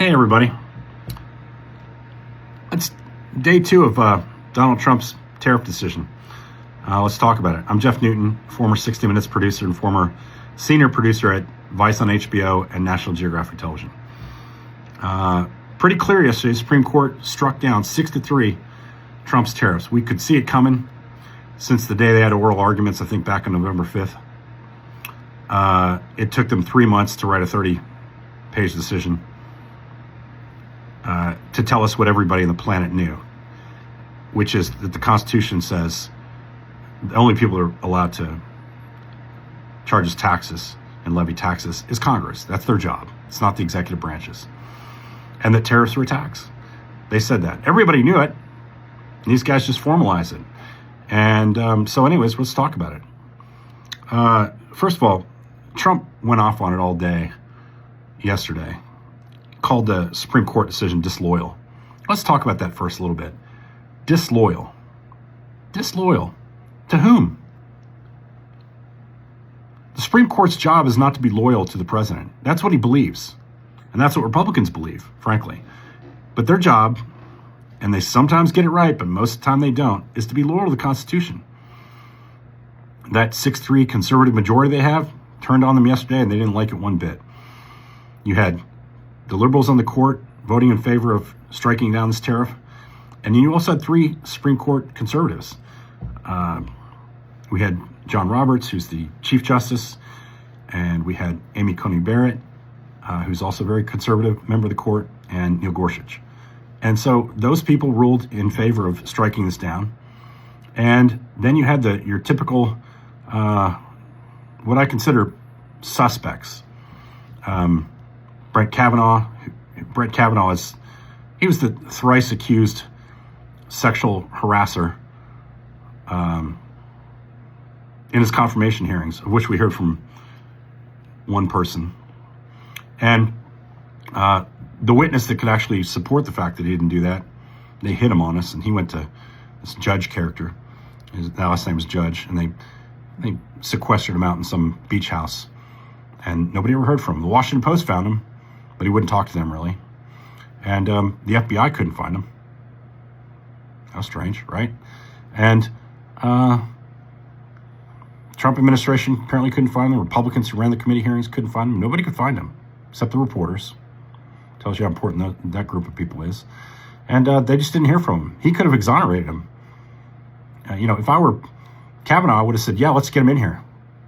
Hey, everybody. It's day 2 of Donald Trump's tariff decision. Let's talk about it. I'm Jeff Newton, former 60 Minutes producer and former senior producer at Vice on HBO and National Geographic Television. Pretty clear yesterday, the Supreme Court struck down 6-3 Trump's tariffs. We could see it coming since the day they had oral arguments, I think back on November 5th. It took them 3 months to write a 30-page decision to tell us what everybody on the planet knew, which is that the Constitution says the only people who are allowed to charge us taxes and levy taxes is Congress. That's their job. It's not the executive branches. And that tariffs are a tax. They said that. Everybody knew it. And these guys just formalize it. And so anyways, let's talk about it. First of all, Trump went off on it all day yesterday. Called the Supreme Court decision disloyal. Let's talk about that first a little bit. Disloyal. Disloyal. To whom? The Supreme Court's job is not to be loyal to the president. That's what he believes. And that's what Republicans believe, frankly. But their job, and they sometimes get it right, but most of the time they don't, is to be loyal to the Constitution. That 6-3 conservative majority they have turned on them yesterday, and they didn't like it one bit. You had the liberals on the court voting in favor of striking down this tariff. And you also had 3 Supreme Court conservatives. We had John Roberts, who's the Chief Justice, and we had Amy Coney Barrett, who's also a very conservative member of the court, and Neil Gorsuch. And so those people ruled in favor of striking this down. And then you had your typical, what I consider suspects. Brett Kavanaugh he was the thrice accused sexual harasser in his confirmation hearings, of which we heard from one person. And the witness that could actually support the fact that he didn't do that, they hit him on us, and he went to this judge character. His last name was Judge, and they sequestered him out in some beach house, and nobody ever heard from him. The Washington Post found him, but he wouldn't talk to them really. And the FBI couldn't find him. How strange, right? And Trump administration apparently couldn't find him. Republicans who ran the committee hearings couldn't find him. Nobody could find him, except the reporters. Tells you how important that group of people is. And they just didn't hear from him. He could have exonerated him. If I were Kavanaugh, I would have said, yeah, let's get him in here.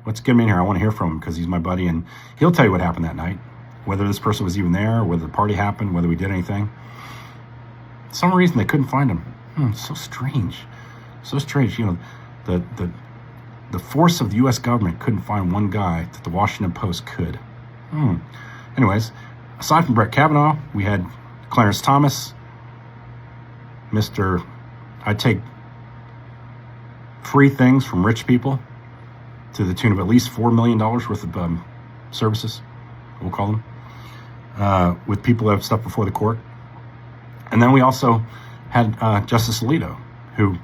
Let's get him in here. I want to hear from him because he's my buddy, and he'll tell you what happened that night. Whether this person was even there, whether the party happened, whether we did anything. For some reason, they couldn't find him. So strange. So strange. The force of the U.S. government couldn't find one guy that the Washington Post could. Anyways, aside from Brett Kavanaugh, we had Clarence Thomas, I take free things from rich people to the tune of at least $4 million worth of services, we'll call them, with people that have stuff before the court. And then we also had Justice Alito, who,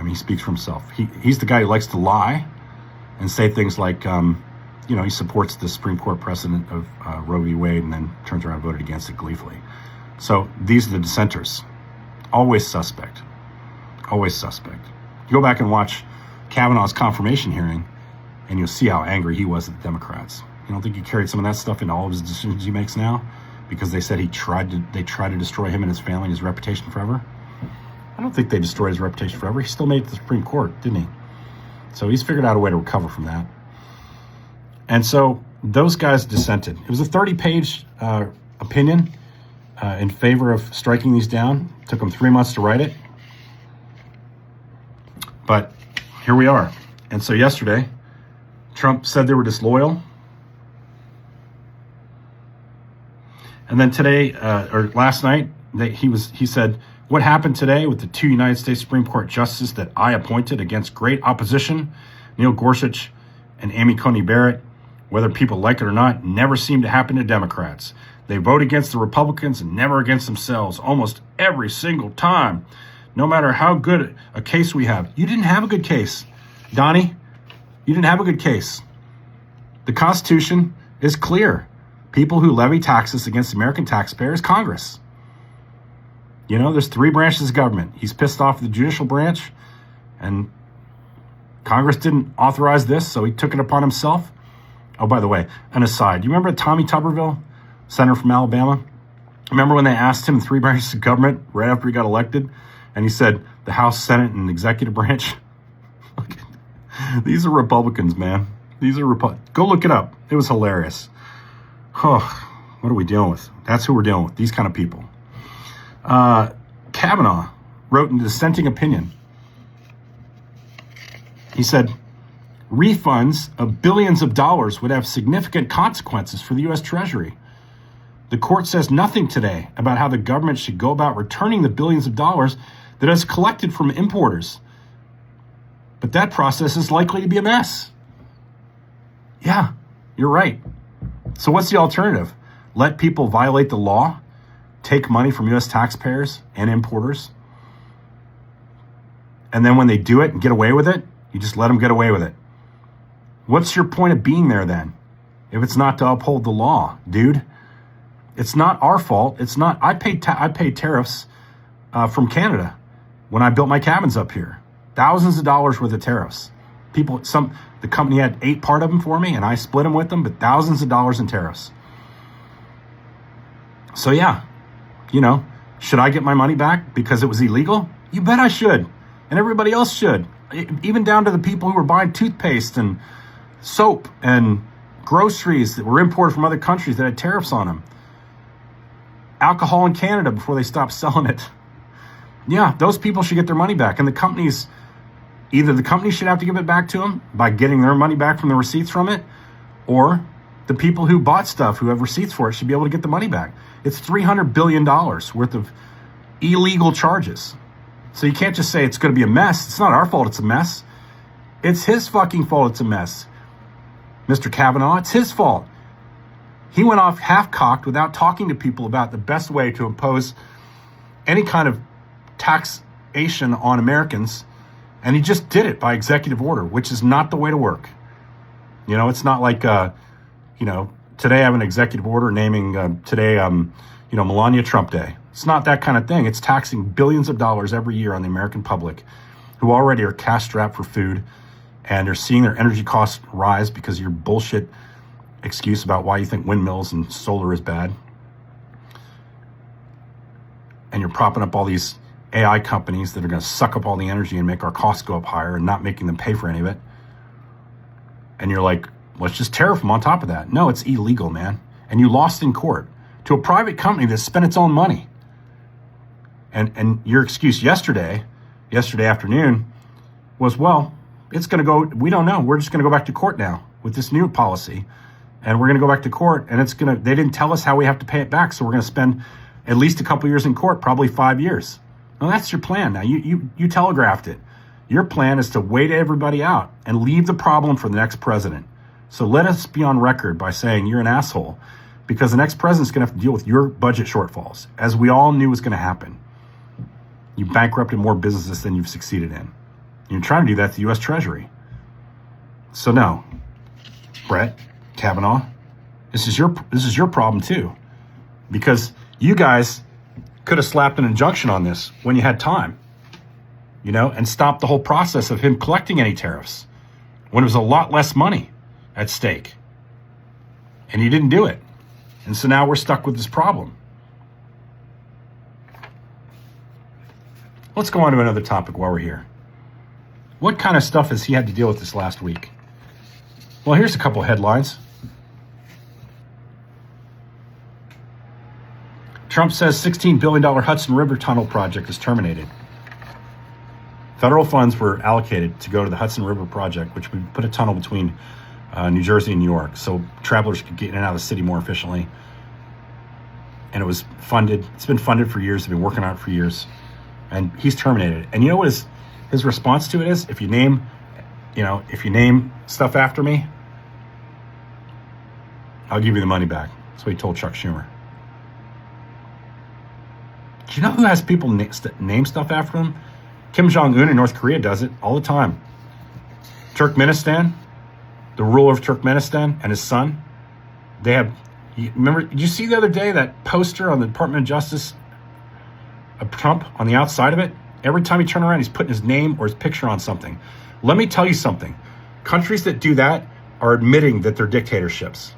he speaks for himself. He's the guy who likes to lie and say things like, he supports the Supreme Court precedent of Roe v. Wade and then turns around and voted against it gleefully. So these are the dissenters. Always suspect. Always suspect. You go back and watch Kavanaugh's confirmation hearing, and you'll see how angry he was at the Democrats. You don't think he carried some of that stuff into all of his decisions he makes now? Because they said they tried to destroy him and his family and his reputation forever? I don't think they destroyed his reputation forever. He still made it to the Supreme Court, didn't he? So he's figured out a way to recover from that. And so those guys dissented. It was a 30-page opinion in favor of striking these down. It took them 3 months to write it. But here we are. And so yesterday, Trump said they were disloyal. And then today, or last night, he said, what happened today with the 2 United States Supreme Court justices that I appointed against great opposition, Neil Gorsuch and Amy Coney Barrett, whether people like it or not, never seemed to happen to Democrats. They vote against the Republicans and never against themselves almost every single time, no matter how good a case we have. You didn't have a good case, Donnie. You didn't have a good case. The Constitution is clear. People who levy taxes against American taxpayers, Congress. You know, there's 3 branches of government. He's pissed off the judicial branch, and Congress didn't authorize this, so he took it upon himself. Oh, by the way, an aside. You remember Tommy Tuberville, senator from Alabama? Remember when they asked him 3 branches of government right after he got elected? And he said, the House, Senate, and executive branch. These are Republicans, man. These are Go look it up. It was hilarious. Oh, what are we dealing with? That's who we're dealing with, these kind of people. Kavanaugh wrote in a dissenting opinion. He said, refunds of billions of dollars would have significant consequences for the U.S. Treasury. The court says nothing today about how the government should go about returning the billions of dollars that it has collected from importers. But that process is likely to be a mess. Yeah, you're right. So what's the alternative? Let people violate the law, take money from U.S. taxpayers and importers, and then when they do it and get away with it, you just let them get away with it. What's your point of being there then? If it's not to uphold the law, dude. It's not our fault. It's not. I paid tariffs from Canada when I built my cabins up here. Thousands of dollars worth of tariffs. The company had 8 part of them for me, and I split them with them, but thousands of dollars in tariffs. So yeah, you know, should I get my money back because it was illegal? You bet I should, and everybody else should. Even down to the people who were buying toothpaste and soap and groceries that were imported from other countries that had tariffs on them. Alcohol in Canada before they stopped selling it. Yeah, those people should get their money back. And the companies, either the company should have to give it back to them by getting their money back from the receipts from it, or the people who bought stuff, who have receipts for it, should be able to get the money back. It's $300 billion worth of illegal charges. So you can't just say it's going to be a mess. It's not our fault it's a mess. It's his fucking fault it's a mess. Mr. Kavanaugh, it's his fault. He went off half-cocked without talking to people about the best way to impose any kind of taxation on Americans, and he just did it by executive order, which is not the way to work. You know, it's not like, today I have an executive order naming Melania Trump Day. It's not that kind of thing. It's taxing billions of dollars every year on the American public who already are cash-strapped for food and are seeing their energy costs rise because of your bullshit excuse about why you think windmills and solar is bad. And you're propping up all these AI companies that are going to suck up all the energy and make our costs go up higher and not making them pay for any of it. And you're like, let's just tariff them on top of that. No, it's illegal, man. And you lost in court to a private company that spent its own money. And your excuse yesterday afternoon was, well, it's going to go, we don't know. We're just going to go back to court now with this new policy. And we're going to go back to court, and they didn't tell us how we have to pay it back. So we're going to spend at least a couple years in court, probably 5 years. Well, that's your plan. Now you telegraphed it. Your plan is to wait everybody out and leave the problem for the next president. So let us be on record by saying you're an asshole, because the next president's going to have to deal with your budget shortfalls, as we all knew was going to happen. You bankrupted more businesses than you've succeeded in. You're trying to do that to the U.S. Treasury. So no, Brett Kavanaugh, this is your problem too, because you guys could have slapped an injunction on this when you had time, and stopped the whole process of him collecting any tariffs when it was a lot less money at stake. And you didn't do it. And so now we're stuck with this problem. Let's go on to another topic while we're here. What kind of stuff has he had to deal with this last week? Well, here's a couple headlines. Trump says $16 billion Hudson River Tunnel project is terminated. Federal funds were allocated to go to the Hudson River project, which would put a tunnel between New Jersey and New York, so travelers could get in and out of the city more efficiently. And it was funded. It's been funded for years. They've been working on it for years. And he's terminated it. And you know what his response to it is? If you name stuff after me, I'll give you the money back. That's what he told Chuck Schumer. Do you know who has people name stuff after them? Kim Jong-un in North Korea does it all the time. Turkmenistan, the ruler of Turkmenistan and his son, they have Remember, did you see the other day that poster on the Department of Justice of Trump on the outside of it? Every time you turn around, he's putting his name or his picture on something. Let me tell you something. Countries that do that are admitting that they're dictatorships.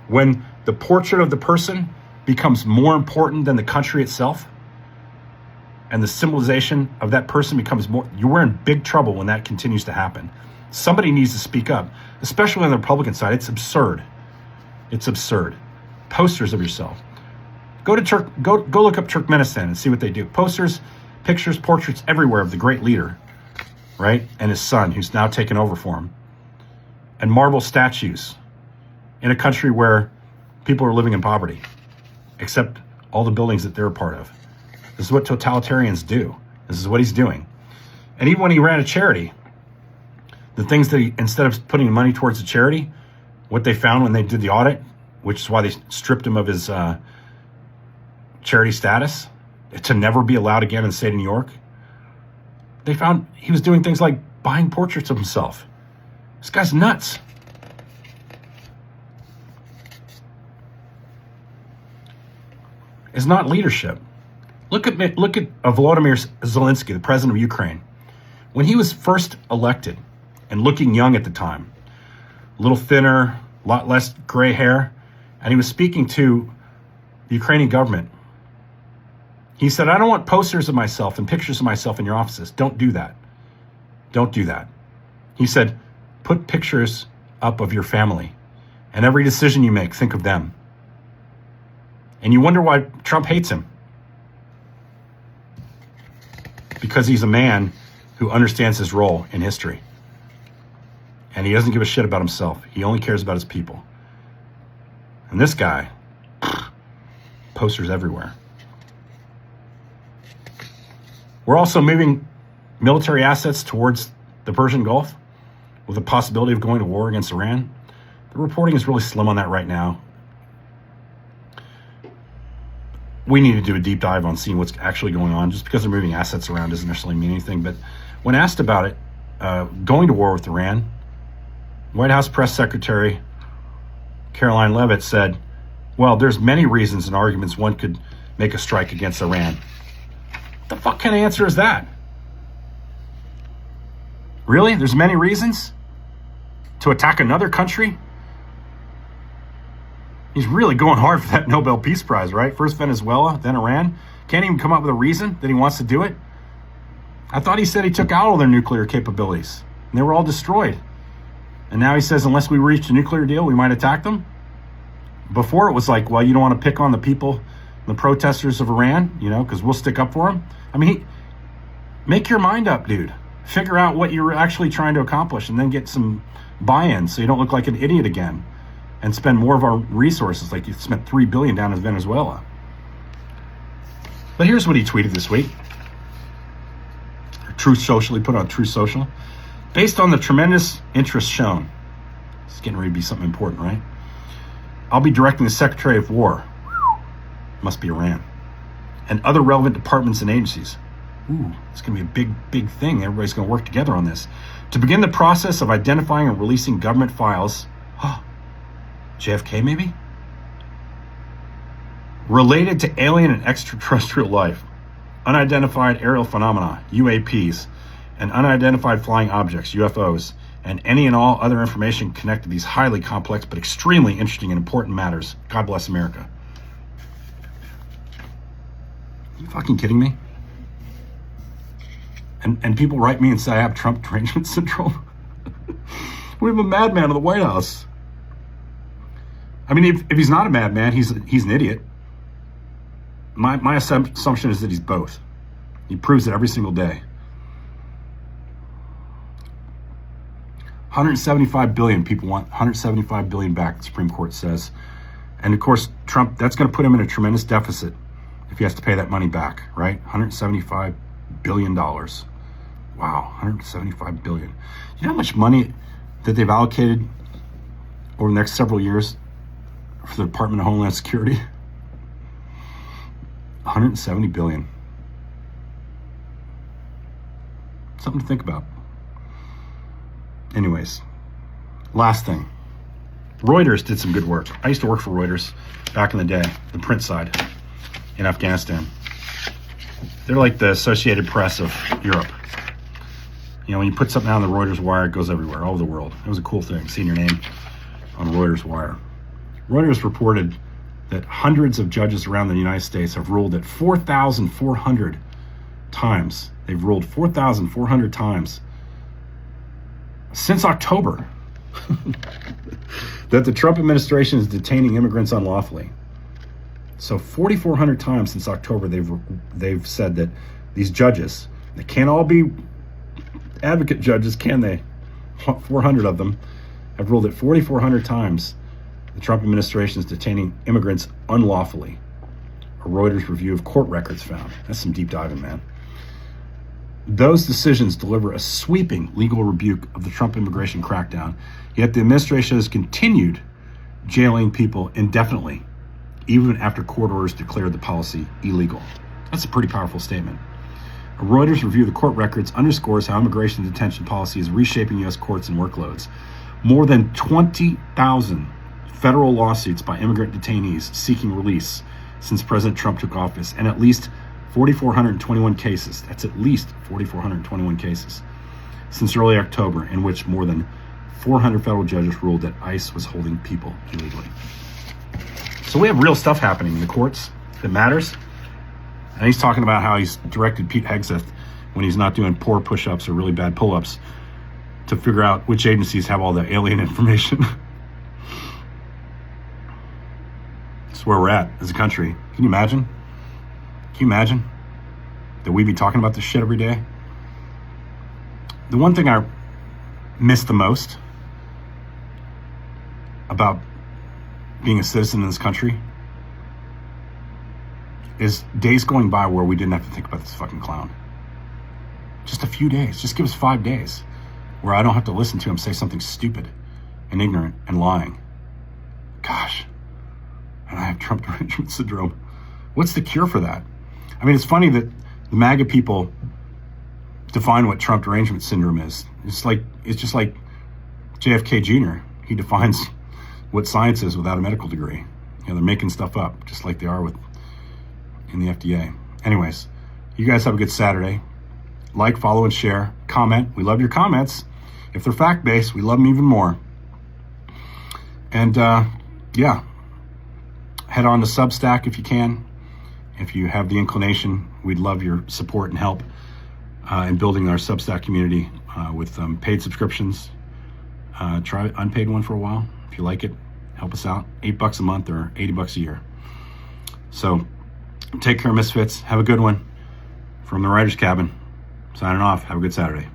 When the portrait of the person becomes more important than the country itself, and the symbolization of that person becomes more, you're in big trouble when that continues to happen. Somebody needs to speak up, especially on the Republican side. It's absurd. It's absurd. Posters of yourself. Go look up Turkmenistan and see what they do. Posters, pictures, portraits everywhere of the great leader, right? And his son, who's now taken over for him. And marble statues in a country where people are living in poverty, except all the buildings that they're a part of. This is what totalitarians do. This is what he's doing. And even when he ran a charity, the things that instead of putting money towards the charity, what they found when they did the audit, which is why they stripped him of his charity status to never be allowed again in the state of New York, they found he was doing things like buying portraits of himself. This guy's nuts. It's not leadership. Look at Volodymyr Zelensky, the president of Ukraine. When he was first elected and looking young at the time, a little thinner, a lot less gray hair, and he was speaking to the Ukrainian government. He said, I don't want posters of myself and pictures of myself in your offices. Don't do that. Don't do that. He said, put pictures up of your family, and every decision you make, think of them. And you wonder why Trump hates him. Because he's a man who understands his role in history. And he doesn't give a shit about himself. He only cares about his people. And this guy, posters everywhere. We're also moving military assets towards the Persian Gulf with the possibility of going to war against Iran. The reporting is really slim on that right now. We need to do a deep dive on seeing what's actually going on. Just because they're moving assets around doesn't necessarily mean anything. But when asked about it, going to war with Iran, White House Press Secretary Caroline Leavitt said, well, there's many reasons and arguments one could make a strike against Iran. What the fuck kind of answer is that? Really? There's many reasons to attack another country? He's really going hard for that Nobel Peace Prize, right? First Venezuela, then Iran. Can't even come up with a reason that he wants to do it. I thought he said he took out all their nuclear capabilities and they were all destroyed. And now he says, unless we reach a nuclear deal, we might attack them. Before it was like, well, you don't want to pick on the people, the protesters of Iran, because we'll stick up for them. I mean, make your mind up, dude. Figure out what you're actually trying to accomplish and then get some buy-in so you don't look like an idiot again and spend more of our resources like you spent $3 billion down in Venezuela. But here's what he tweeted this week. Truth Social, he put on Truth Social. Based on the tremendous interest shown, it's getting ready to be something important, right? I'll be directing the Secretary of War, must be Iran, and other relevant departments and agencies. Ooh, it's going to be a big, big thing. Everybody's going to work together on this. To begin the process of identifying and releasing government files, JFK maybe? Related to alien and extraterrestrial life, unidentified aerial phenomena, UAPs, and unidentified flying objects, UFOs, and any and all other information connected to these highly complex but extremely interesting and important matters. God bless America. Are you fucking kidding me? And people write me and say I have Trump derangement syndrome. We have a madman in the White House. I mean, if he's not a madman, he's an idiot. My assumption is that he's both. He proves it every single day. 175 billion people want 175 billion back, the Supreme Court says. And of course, Trump, that's going to put him in a tremendous deficit if he has to pay that money back, right? $175 billion. Wow, 175 billion. You know how much money that they've allocated over the next several years for the Department of Homeland Security? 170 billion. Something to think about. Anyways, last thing. Reuters did some good work. I used to work for Reuters back in the day, the print side in Afghanistan. They're like the Associated Press of Europe. You know, when you put something out on the Reuters wire, it goes everywhere, all over the world. It was a cool thing, seeing your name on Reuters wire. Reuters reported that hundreds of judges around the United States have ruled that 4,400 times. They've ruled 4,400 times since October that the Trump administration is detaining immigrants unlawfully. So 4,400 times since October, they've said that these judges, they can't all be advocate judges, can they? 400 of them have ruled that 4,400 times the Trump administration is detaining immigrants unlawfully. A Reuters review of court records found. That's some deep diving, man. Those decisions deliver a sweeping legal rebuke of the Trump immigration crackdown, yet the administration has continued jailing people indefinitely, even after court orders declared the policy illegal. That's a pretty powerful statement. A Reuters review of the court records underscores how immigration detention policy is reshaping U.S. courts and workloads. More than 20,000 federal lawsuits by immigrant detainees seeking release since President Trump took office, and at least 4,421 cases, that's at least 4,421 cases, since early October, in which more than 400 federal judges ruled that ICE was holding people illegally. So we have real stuff happening in the courts that matters. And he's talking about how he's directed Pete Hegseth, when he's not doing poor push-ups or really bad pull-ups, to figure out which agencies have all the alien information. That's where we're at as a country. Can you imagine? Can you imagine that we be talking about this shit every day? The one thing I miss the most about being a citizen in this country is days going by where we didn't have to think about this fucking clown. Just a few days. Just give us 5 days where I don't have to listen to him say something stupid and ignorant and lying. Gosh. And I have Trump derangement syndrome. What's the cure for that? I mean, it's funny that the MAGA people define what Trump derangement syndrome is. It's just like JFK Jr. He defines what science is without a medical degree. You know, they're making stuff up, just like they are in the FDA. Anyways, you guys have a good Saturday. Like, follow, and share. Comment. We love your comments. If they're fact-based, we love them even more. And yeah, head on to Substack if you can. If you have the inclination, we'd love your support and help in building our Substack community with paid subscriptions. Try unpaid one for a while. If you like it, help us out. $8 a month or $80 a year. So take care, Misfits. Have a good one. From the Writer's Cabin, signing off. Have a good Saturday.